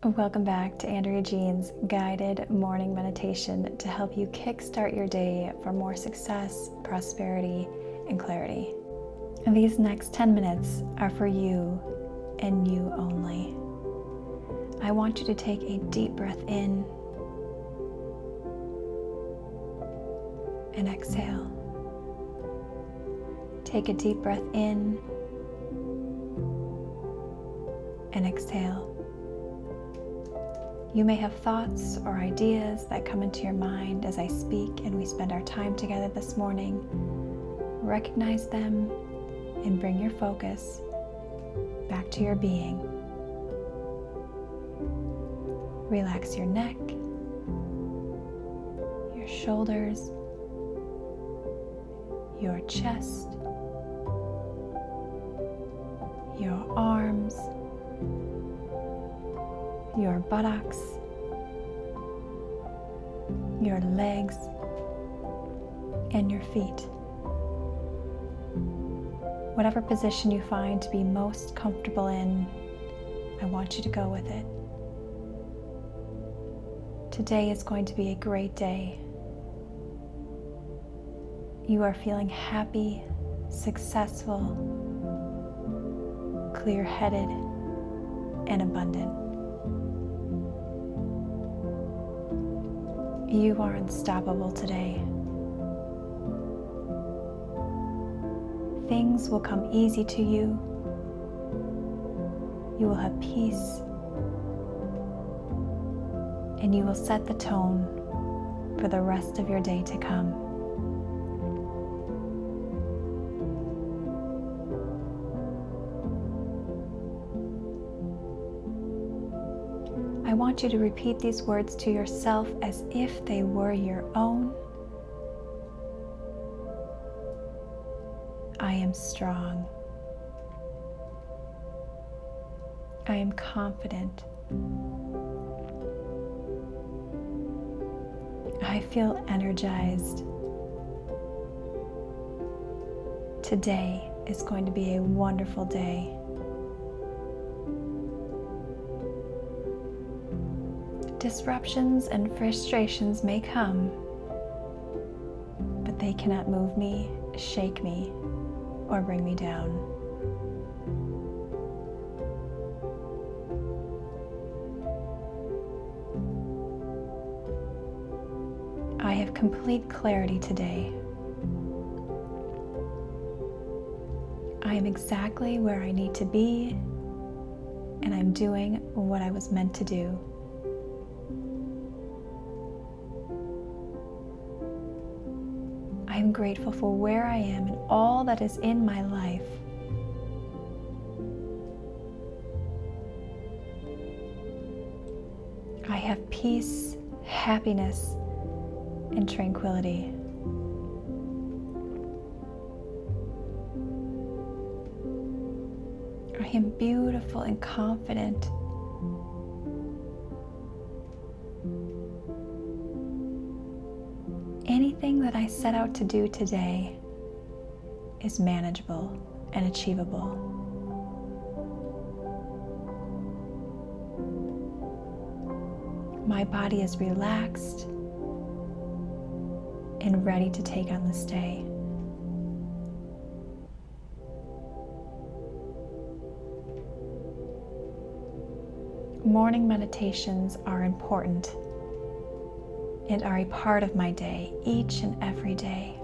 Welcome back to Andrea Jean's guided morning meditation to help you kickstart your day for more success, prosperity, and clarity. And these next 10 minutes are for you and you only. I want you to take a deep breath in and exhale. Take a deep breath in and exhale. You may have thoughts or ideas that come into your mind as I speak and we spend our time together this morning. Recognize them and bring your focus back to your being. Relax your neck, your shoulders, your chest, your arms, your buttocks, your legs, and your feet. Whatever position you find to be most comfortable in, I want you to go with it. Today is going to be a great day. You are feeling happy, successful, clear-headed, and abundant. You are unstoppable today. Things will come easy to you. You will have peace, and you will set the tone for the rest of your day to come. I want you to repeat these words to yourself as if they were your own. I am strong. I am confident. I feel energized. Today is going to be a wonderful day. Disruptions and frustrations may come, but they cannot move me, shake me, or bring me down. I have complete clarity today. I am exactly where I need to be, and I'm doing what I was meant to do. I am grateful for where I am and all that is in my life. I have peace, happiness, and tranquility. I am beautiful and confident. Anything that I set out to do today is manageable and achievable. My body is relaxed and ready to take on this day. Morning meditations are important and are a part of my day, each and every day.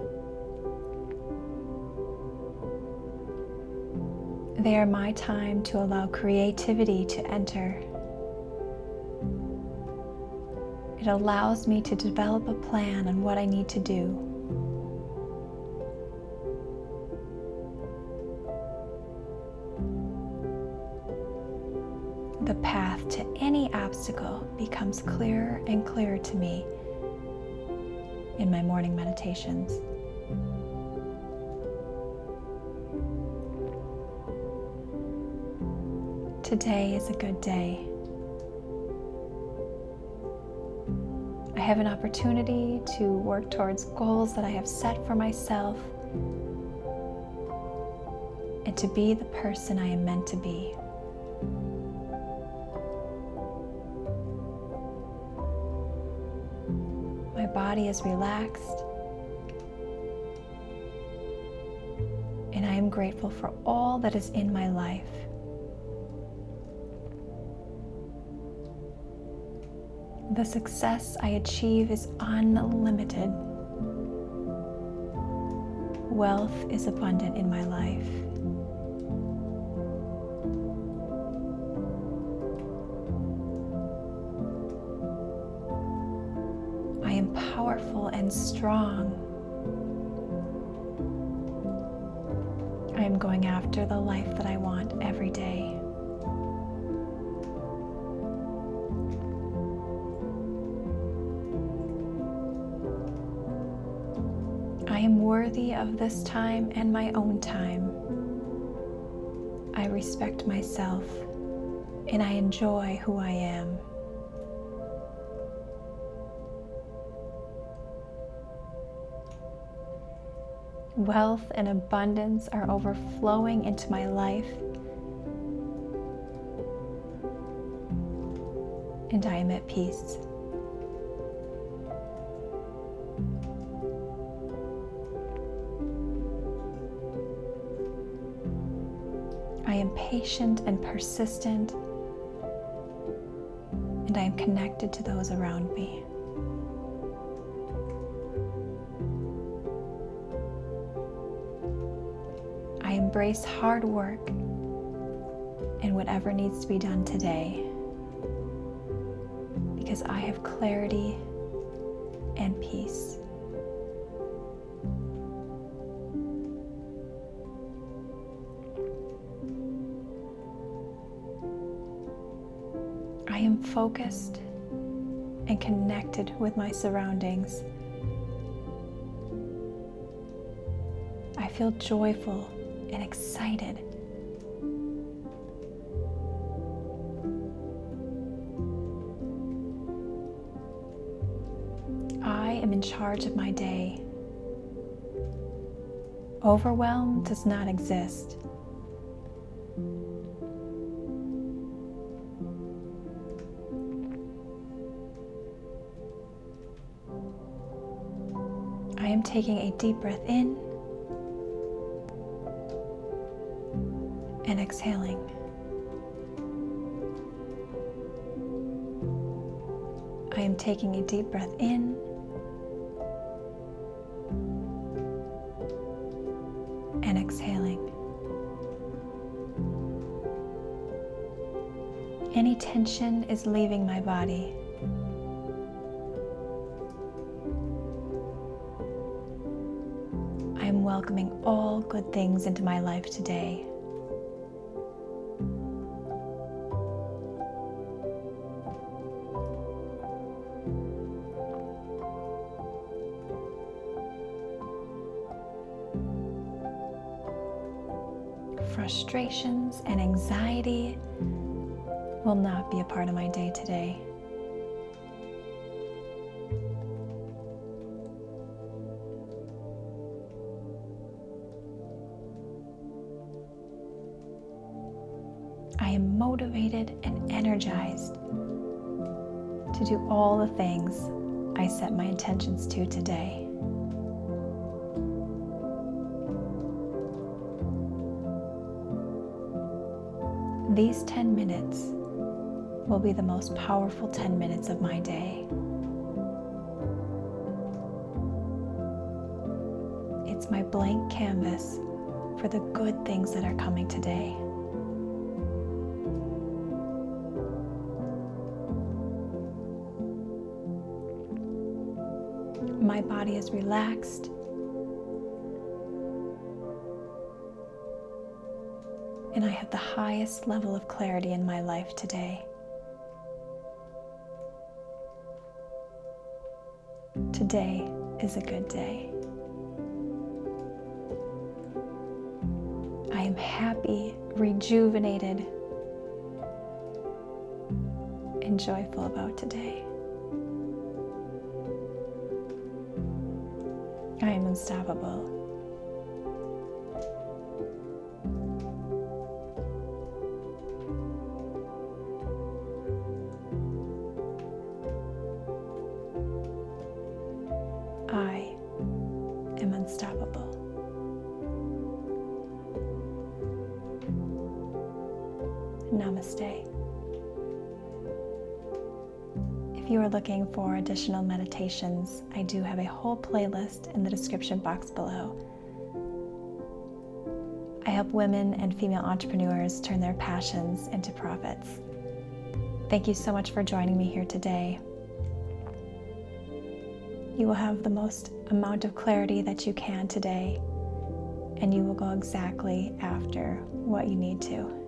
They are my time to allow creativity to enter. It allows me to develop a plan on what I need to do. The path to any obstacle becomes clearer and clearer to me in my morning meditations. Today is a good day. I have an opportunity to work towards goals that I have set for myself and to be the person I am meant to be. My body is relaxed, and I am grateful for all that is in my life. The success I achieve is unlimited. Wealth is abundant in my life. I am powerful and strong. I am going after the life that I want every day. I am worthy of this time and my own time. I respect myself and I enjoy who I am. Wealth and abundance are overflowing into my life, and I am at peace. I am patient and persistent, and I am connected to those around me. I embrace hard work and whatever needs to be done today, because I have clarity and peace. I am focused and connected with my surroundings. I feel joyful and excited. I am in charge of my day. Overwhelm does not exist. I am taking a deep breath in and exhaling. I am taking a deep breath in and exhaling. Any tension is leaving my body. I am welcoming all good things into my life today. Frustrations and anxiety will not be a part of my day today. I am motivated and energized to do all the things I set my intentions to today. These 10 minutes will be the most powerful 10 minutes of my day. It's my blank canvas for the good things that are coming today. My body is relaxed. And I have the highest level of clarity in my life today. Today is a good day. I am happy, rejuvenated, and joyful about today. I am unstoppable. I am unstoppable. Namaste. If you are looking for additional meditations, I do have a whole playlist in the description box below. I help women and female entrepreneurs turn their passions into profits. Thank you so much for joining me here today. You will have the most amount of clarity that you can today, and you will go exactly after what you need to.